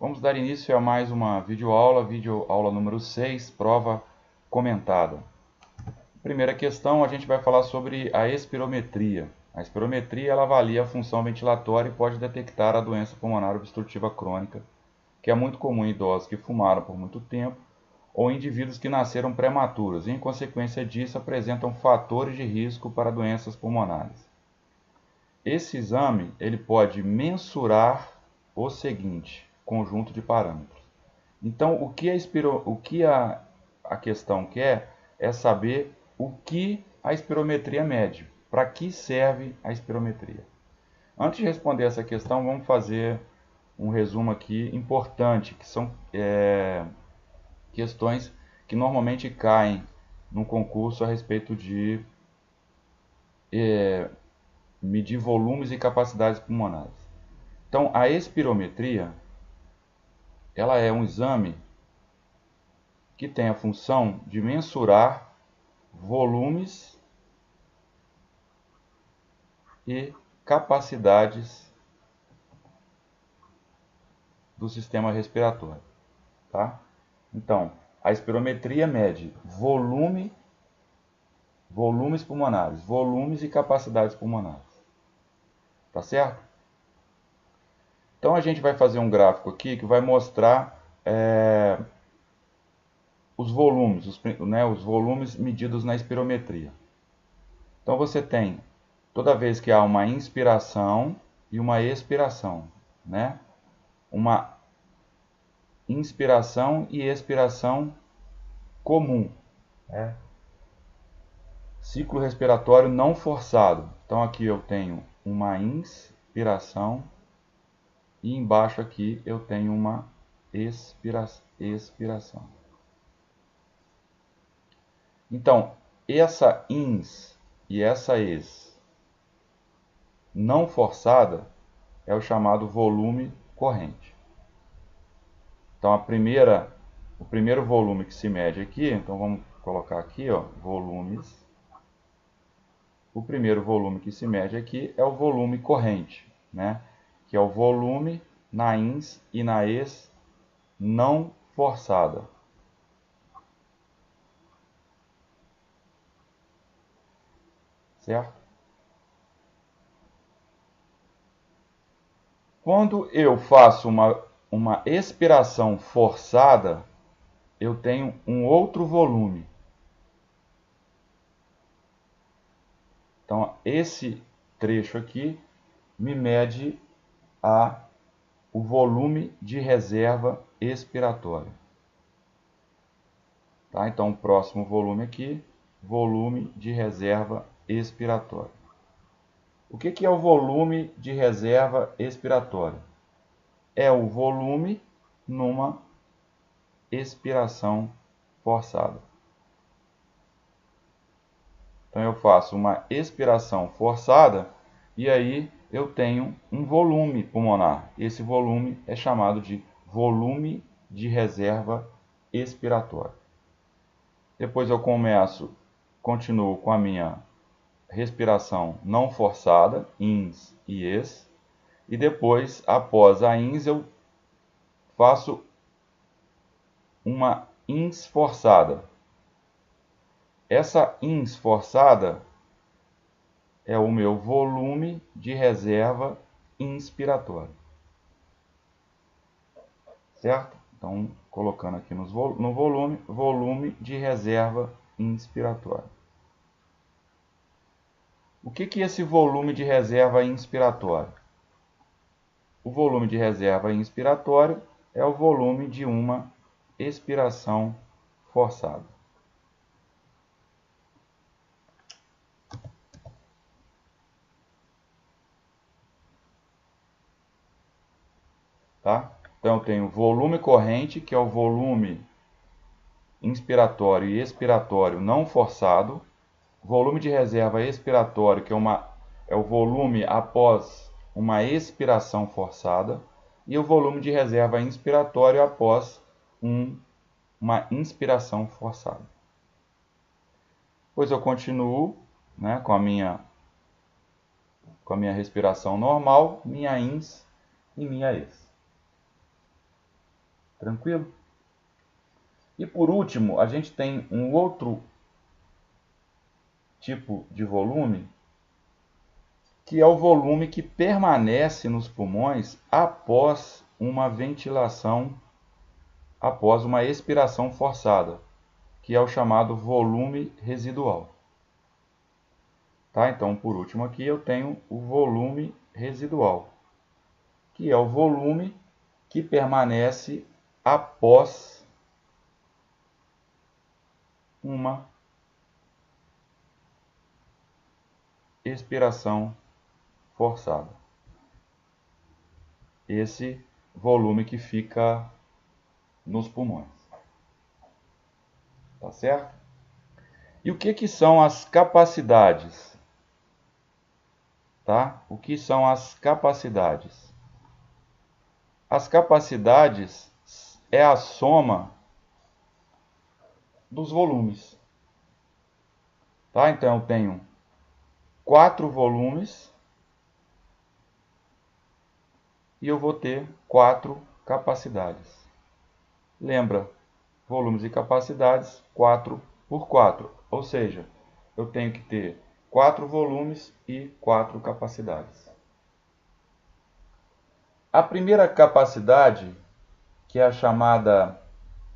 Vamos dar início a mais uma videoaula número 6, prova comentada. Primeira questão, a gente vai falar sobre a espirometria. A espirometria ela avalia a função ventilatória e pode detectar a doença pulmonar obstrutiva crônica, que é muito comum em idosos que fumaram por muito tempo ou indivíduos que nasceram prematuros e, em consequência disso, apresentam fatores de risco para doenças pulmonares. Esse exame ele pode mensurar o seguinte conjunto de parâmetros. Então, o que a questão quer é saber o que a espirometria mede, para que serve a espirometria. Antes de responder essa questão, vamos fazer um resumo aqui importante, que são questões que normalmente caem no concurso a respeito de medir volumes e capacidades pulmonares. Então, a espirometria ela é um exame que tem a função de mensurar volumes e capacidades do sistema respiratório, tá? Então, a espirometria mede volumes pulmonares, volumes e capacidades pulmonares, tá certo? Então a gente vai fazer um gráfico aqui que vai mostrar os volumes, os volumes medidos na espirometria. Então você tem, toda vez que há uma inspiração e uma expiração, né? Uma inspiração e expiração comum, ciclo respiratório não forçado. Então aqui eu tenho uma inspiração e embaixo aqui eu tenho uma expiração. Então, essa ins e essa ex não forçada é o chamado volume corrente. Então, o primeiro volume que se mede aqui, então vamos colocar aqui, ó, volumes. O primeiro volume que se mede aqui é o volume corrente, né? Que é o volume na ins e na ex não forçada. Certo? Quando eu faço uma expiração forçada, eu tenho um outro volume. Então, esse trecho aqui me mede o volume de reserva expiratória. Tá? Então, o próximo volume aqui, volume de reserva expiratória. O que é o volume de reserva expiratória? É o volume numa expiração forçada. Então eu faço uma expiração forçada e aí eu tenho um volume pulmonar. Esse volume é chamado de volume de reserva expiratória. Depois eu continuo com a minha respiração não forçada, ins e ex. E depois, após a ins, eu faço uma ins forçada. Essa ins forçada é o meu volume de reserva inspiratória. Certo? Então, colocando aqui no volume, volume de reserva inspiratória. O que é esse volume de reserva inspiratória? O volume de reserva inspiratória é o volume de uma expiração forçada. Tá? Então, eu tenho volume corrente, que é o volume inspiratório e expiratório não forçado. Volume de reserva expiratório, que é o volume após uma expiração forçada. E o volume de reserva inspiratório após uma inspiração forçada. Depois eu continuo, né, com a minha respiração normal, minha ins e minha ex. Tranquilo? E por último, a gente tem um outro tipo de volume, que é o volume que permanece nos pulmões após uma ventilação, após uma expiração forçada, que é o chamado volume residual. Tá? Então, por último aqui, eu tenho o volume residual, que é o volume que permanece após uma expiração forçada. Esse volume que fica nos pulmões. Tá certo? E o que são as capacidades? Tá? O que são as capacidades? As capacidades é a soma dos volumes. Tá? Então eu tenho 4 volumes e eu vou ter 4 capacidades. Lembra, volumes e capacidades 4 por 4, ou seja, eu tenho que ter 4 volumes e 4 capacidades. A primeira capacidade, que é a chamada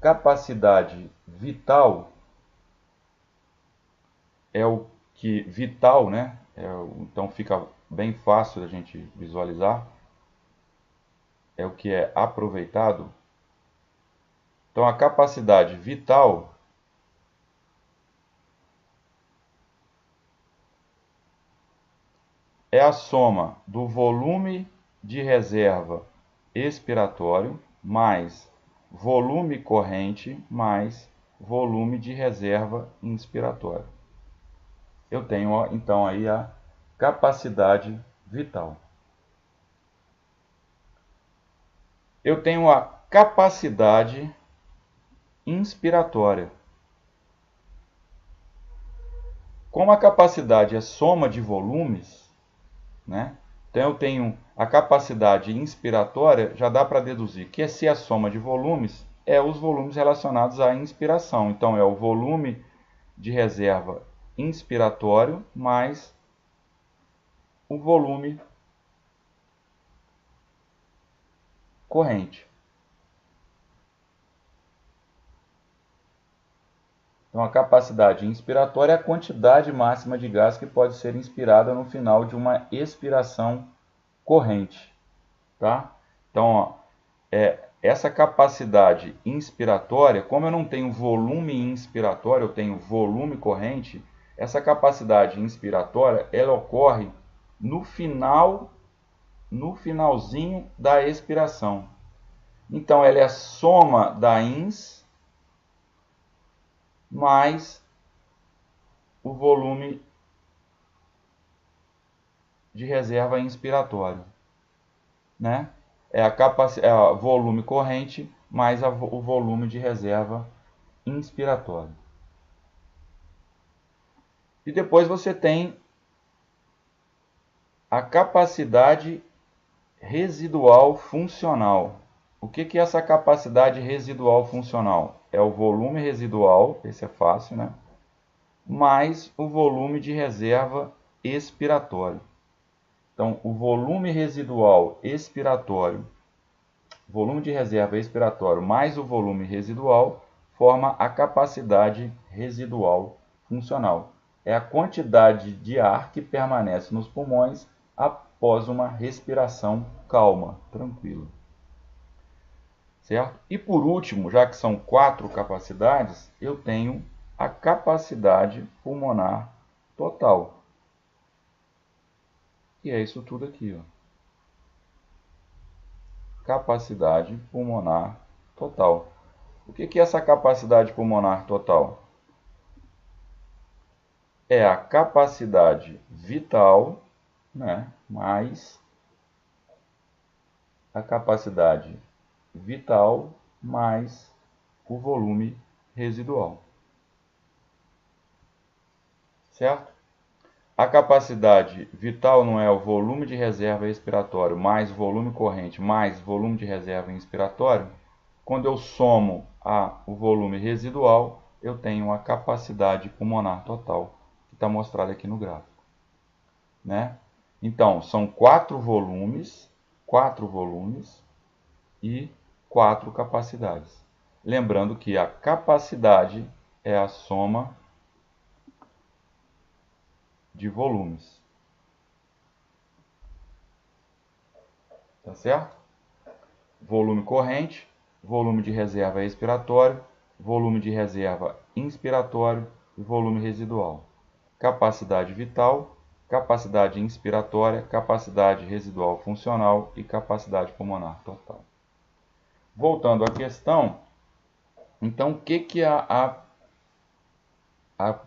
capacidade vital, é o que vital, né? Então fica bem fácil da gente visualizar. É o que é aproveitado. Então a capacidade vital é a soma do volume de reserva expiratório mais volume corrente mais volume de reserva inspiratório. Eu tenho então aí a capacidade vital. Eu tenho a capacidade inspiratória. Como a capacidade é soma de volumes, né? Então eu tenho a capacidade inspiratória, já dá para deduzir que se a soma de volumes é os volumes relacionados à inspiração. Então é o volume de reserva inspiratório mais o volume corrente. Então a capacidade inspiratória é a quantidade máxima de gás que pode ser inspirada no final de uma expiração corrente. Tá? Então, ó, essa capacidade inspiratória, como eu não tenho volume inspiratório, eu tenho volume corrente, essa capacidade inspiratória ela ocorre no finalzinho da expiração. Então, ela é a soma da ins mais o volume de reserva inspiratório, né? É o volume corrente mais o volume de reserva inspiratório. E depois você tem a capacidade residual funcional. O que é essa capacidade residual funcional? É o volume residual, esse é fácil, né? Mais o volume de reserva expiratório. Então, o volume residual expiratório, volume de reserva expiratório mais o volume residual, forma a capacidade residual funcional. É a quantidade de ar que permanece nos pulmões após uma respiração calma, tranquila. Certo? E por último, já que são 4 capacidades, eu tenho a capacidade pulmonar total. E é isso tudo aqui, ó. Capacidade pulmonar total. O que é essa capacidade pulmonar total? É a capacidade vital, né, mais a capacidade vital mais o volume residual. Certo? A capacidade vital não é o volume de reserva expiratório mais volume corrente mais volume de reserva inspiratório? quando eu somo o volume residual, eu tenho a capacidade pulmonar total, que está mostrada aqui no gráfico, né? Então, são 4 volumes e 4 capacidades. Lembrando que a capacidade é a soma de volumes. Tá certo? Volume corrente, volume de reserva expiratório, volume de reserva inspiratório e volume residual. Capacidade vital, capacidade inspiratória, capacidade residual funcional e capacidade pulmonar total. Voltando à questão, então o que a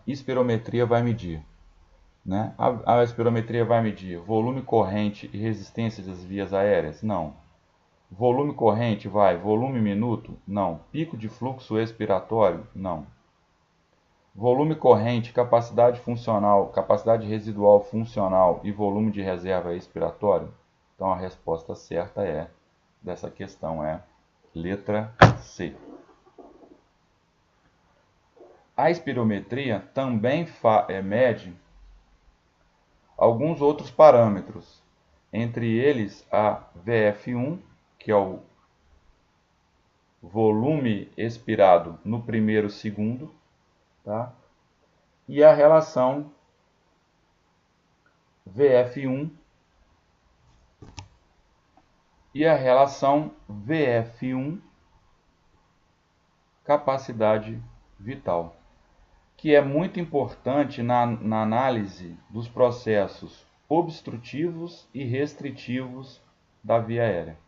espirometria vai medir? Né? A espirometria vai medir volume corrente e resistência das vias aéreas? Não. Volume corrente vai volume minuto? Não. Pico de fluxo expiratório? Não. Volume corrente, capacidade funcional, capacidade residual funcional e volume de reserva expiratório? Então a resposta certa dessa questão é letra C. A espirometria também mede alguns outros parâmetros, entre eles a VF1, que é o volume expirado no primeiro segundo, tá? E a relação VF1 capacidade vital, que é muito importante na análise dos processos obstrutivos e restritivos da via aérea.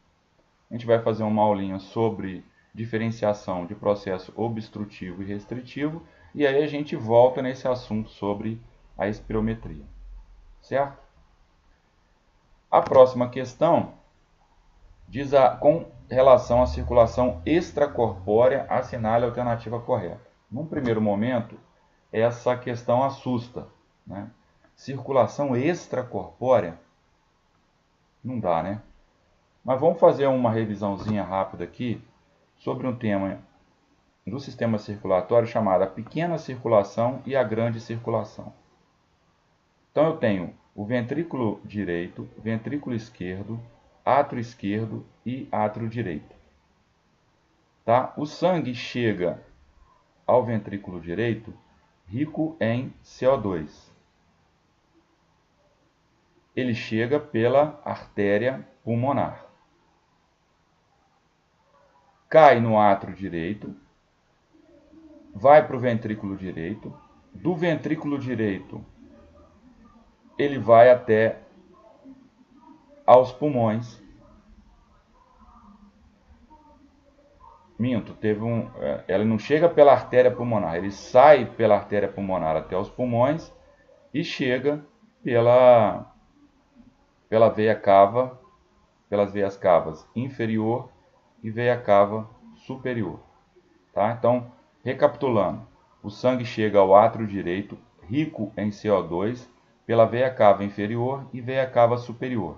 A gente vai fazer uma aulinha sobre diferenciação de processo obstrutivo e restritivo, e aí a gente volta nesse assunto sobre a espirometria, certo? A próxima questão diz com relação à circulação extracorpórea, assinale a alternativa correta. Num primeiro momento, essa questão assusta, né? Circulação extracorpórea? Não dá, né? Mas vamos fazer uma revisãozinha rápida aqui sobre um tema do sistema circulatório chamado a pequena circulação e a grande circulação. Então eu tenho o ventrículo direito, ventrículo esquerdo, átrio esquerdo e átrio direito. Tá? O sangue chega ao ventrículo direito rico em CO2. Ele chega pela artéria pulmonar. Cai no átrio direito, vai para o ventrículo direito. Do ventrículo direito, ele vai até aos pulmões. Minto, ela não chega pela artéria pulmonar, ele sai pela artéria pulmonar até os pulmões e chega pelas veias cavas inferior e veia cava superior. Tá? Então, recapitulando, o sangue chega ao átrio direito, rico em CO2, pela veia cava inferior e veia cava superior.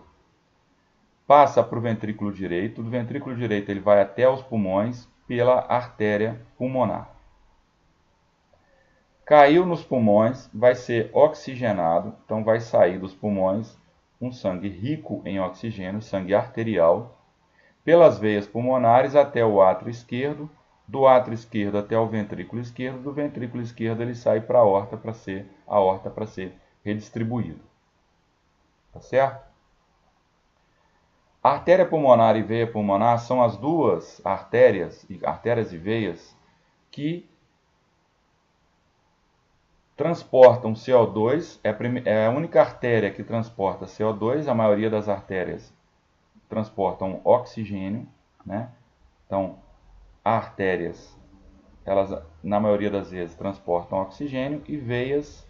Passa para o ventrículo direito, do ventrículo direito ele vai até os pulmões pela artéria pulmonar. Caiu nos pulmões, vai ser oxigenado, então vai sair dos pulmões um sangue rico em oxigênio, sangue arterial, pelas veias pulmonares até o átrio esquerdo, do átrio esquerdo até o ventrículo esquerdo, do ventrículo esquerdo ele sai para a aorta para ser redistribuído. Tá certo? A artéria pulmonar e veia pulmonar são as duas artérias e veias que transportam CO2, é a única artéria que transporta CO2, a maioria das artérias transportam oxigênio, né? Então, artérias, elas na maioria das vezes transportam oxigênio e veias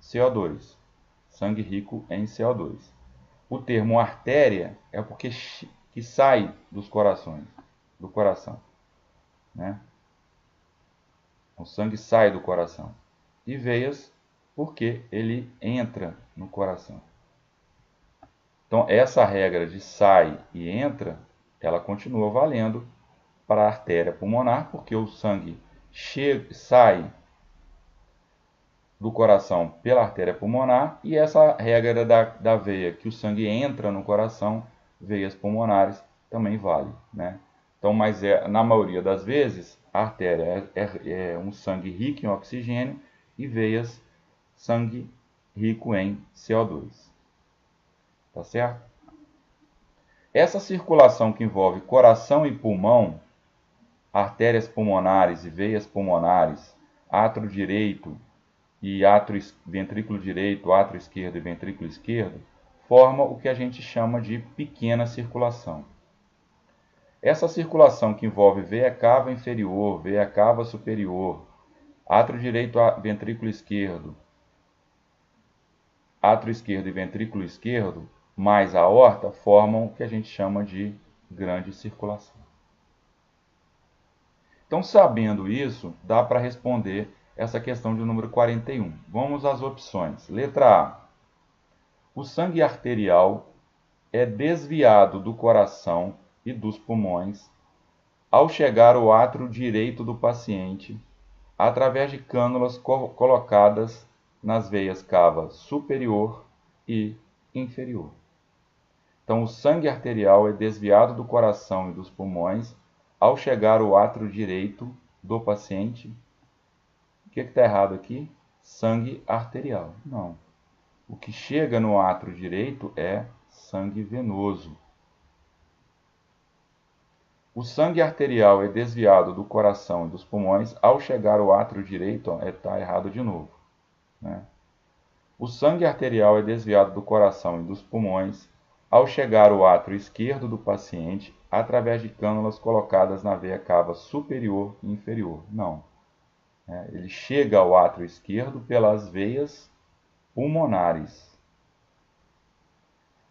CO2, sangue rico em CO2. O termo artéria é porque que sai dos corações, do coração, né? O sangue sai do coração. E veias porque ele entra no coração. Então essa regra de sai e entra, ela continua valendo para a artéria pulmonar, porque o sangue sai do coração pela artéria pulmonar, e essa regra da veia, que o sangue entra no coração, veias pulmonares, também vale, né? Então, mas na maioria das vezes, a artéria é um sangue rico em oxigênio e veias, sangue rico em CO2. Tá certo? Essa circulação que envolve coração e pulmão, artérias pulmonares e veias pulmonares, átrio direito e ventrículo direito, átrio esquerdo e ventrículo esquerdo, forma o que a gente chama de pequena circulação. Essa circulação que envolve veia cava inferior, veia cava superior, átrio direito, ventrículo esquerdo, átrio esquerdo e ventrículo esquerdo, mais a aorta, formam o que a gente chama de grande circulação. Então, sabendo isso, dá para responder essa questão de número 41. Vamos às opções. Letra A. O sangue arterial é desviado do coração e dos pulmões ao chegar ao átrio direito do paciente através de cânulas colocadas nas veias cava superior e inferior. Então, o sangue arterial é desviado do coração e dos pulmões ao chegar ao átrio direito do paciente. O que está errado aqui? Sangue arterial. Não. O que chega no átrio direito é sangue venoso. O sangue arterial é desviado do coração e dos pulmões ao chegar ao átrio direito. Está errado de novo, né? O sangue arterial é desviado do coração e dos pulmões ao chegar ao átrio esquerdo do paciente através de cânulas colocadas na veia cava superior e inferior. Não. Ele chega ao átrio esquerdo pelas veias pulmonares.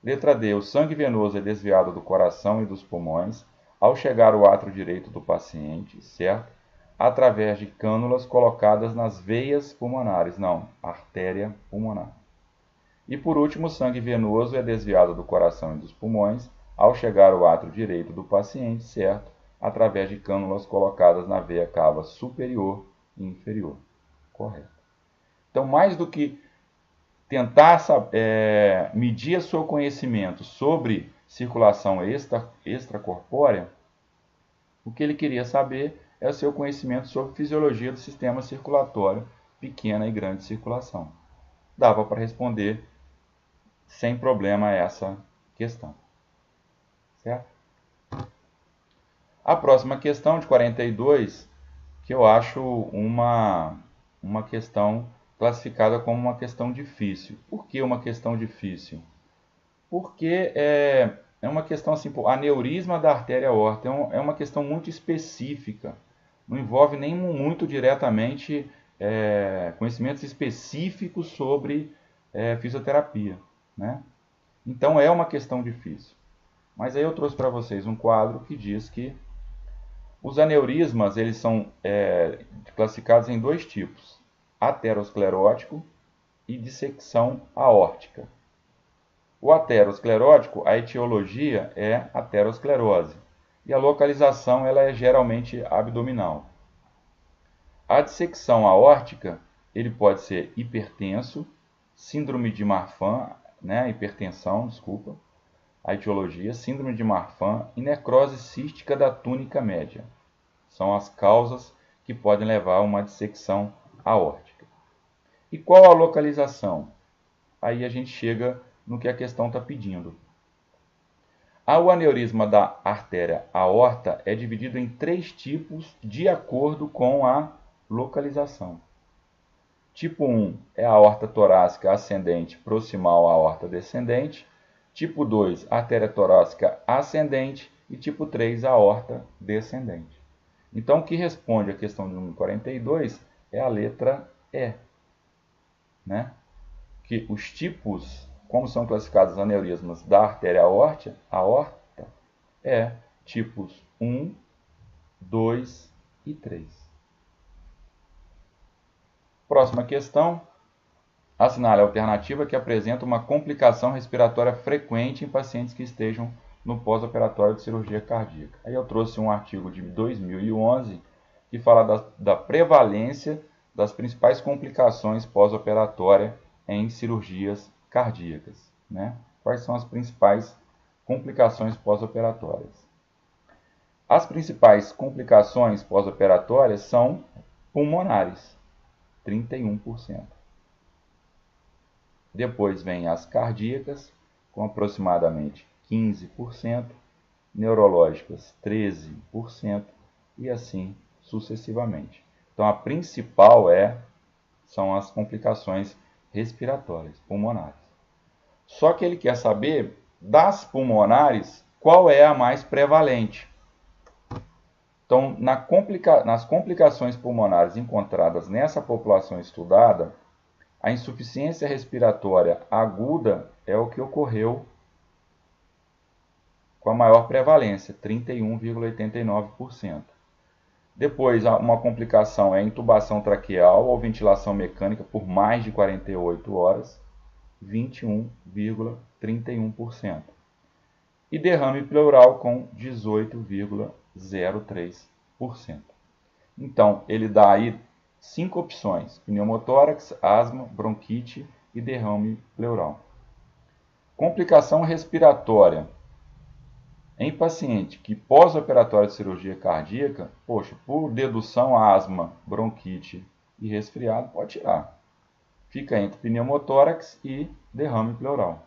Letra D. O sangue venoso é desviado do coração e dos pulmões ao chegar ao átrio direito do paciente, certo? Através de cânulas colocadas nas veias pulmonares. Não, artéria pulmonar. E por último, o sangue venoso é desviado do coração e dos pulmões ao chegar ao átrio direito do paciente, certo? Através de cânulas colocadas na veia cava superior e inferior. Correto. Então, mais do que tentar medir o seu conhecimento sobre circulação extracorpórea, o que ele queria saber é o seu conhecimento sobre fisiologia do sistema circulatório, pequena e grande circulação. Dava para responder sem problema essa questão. Certo? A próxima questão, de 42, que eu acho uma questão classificada como uma questão difícil. Por que uma questão difícil? Porque é uma questão assim, aneurisma da artéria aorta é uma questão muito específica. Não envolve nem muito diretamente conhecimentos específicos sobre fisioterapia, né? Então é uma questão difícil. Mas aí eu trouxe para vocês um quadro que diz que os aneurismas eles são classificados em dois tipos: aterosclerótico e dissecção aórtica. O aterosclerótico, a etiologia é aterosclerose e a localização ela é geralmente abdominal. A dissecção aórtica, ele pode ser hipertenso, síndrome de Marfan, né, hipertensão, desculpa, a etiologia, síndrome de Marfan e necrose cística da túnica média. São as causas que podem levar a uma dissecção aórtica. E qual a localização? Aí a gente chega no que a questão está pedindo. O aneurisma da artéria aorta é dividido em 3 tipos de acordo com a localização. Tipo 1 é a aorta torácica ascendente proximal à aorta descendente. Tipo 2, artéria torácica ascendente. E tipo 3, a aorta descendente. Então, o que responde a questão de número 42 é a letra E, né? Que os tipos, como são classificados os aneurismas da artéria aorta, tipos 1, 2 e 3. Próxima questão. Assinale a alternativa que apresenta uma complicação respiratória frequente em pacientes que estejam no pós-operatório de cirurgia cardíaca. Aí eu trouxe um artigo de 2011 que fala da prevalência das principais complicações pós-operatórias em cirurgias cardíacas, né? Quais são as principais complicações pós-operatórias? As principais complicações pós-operatórias são pulmonares, 31%. Depois vem as cardíacas, com aproximadamente 15%, neurológicas 13% e assim sucessivamente. Então a principal são as complicações respiratórias, pulmonares. Só que ele quer saber das pulmonares qual é a mais prevalente. Então, nas complicações pulmonares encontradas nessa população estudada, a insuficiência respiratória aguda é o que ocorreu com a maior prevalência, 31,89%. Depois, uma complicação é a intubação traqueal ou ventilação mecânica por mais de 48 horas, 21,31%. E derrame pleural com 18,03%. Então, ele dá aí 5 opções: pneumotórax, asma, bronquite e derrame pleural. Complicação respiratória. Em paciente que pós-operatório de cirurgia cardíaca, poxa, por dedução, asma, bronquite e resfriado, pode tirar. Fica entre pneumotórax e derrame pleural.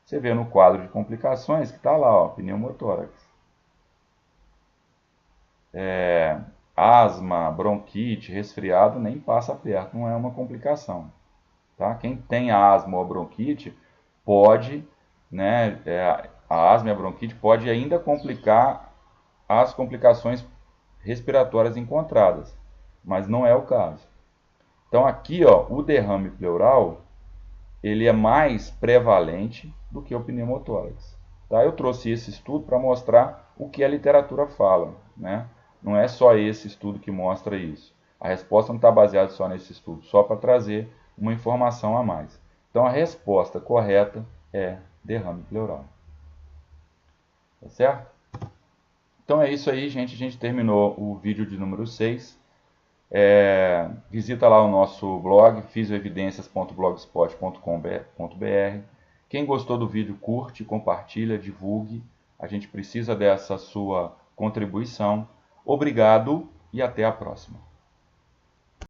Você vê no quadro de complicações que está lá, ó, pneumotórax. Asma, bronquite, resfriado, nem passa perto, não é uma complicação. Tá? Quem tem asma ou bronquite pode, né, a asma e a bronquite pode ainda complicar as complicações respiratórias encontradas, mas não é o caso. Então aqui, ó, o derrame pleural, ele é mais prevalente do que o pneumotórax. Tá? Eu trouxe esse estudo para mostrar o que a literatura fala, né? Não é só esse estudo que mostra isso. A resposta não está baseada só nesse estudo, só para trazer uma informação a mais. Então a resposta correta é derrame pleural. Tá certo? Então é isso aí, gente. A gente terminou o vídeo de número 6. Visita lá o nosso blog, fisioevidências.blogspot.com.br. Quem gostou do vídeo, curte, compartilha, divulgue. A gente precisa dessa sua contribuição. Obrigado e até a próxima.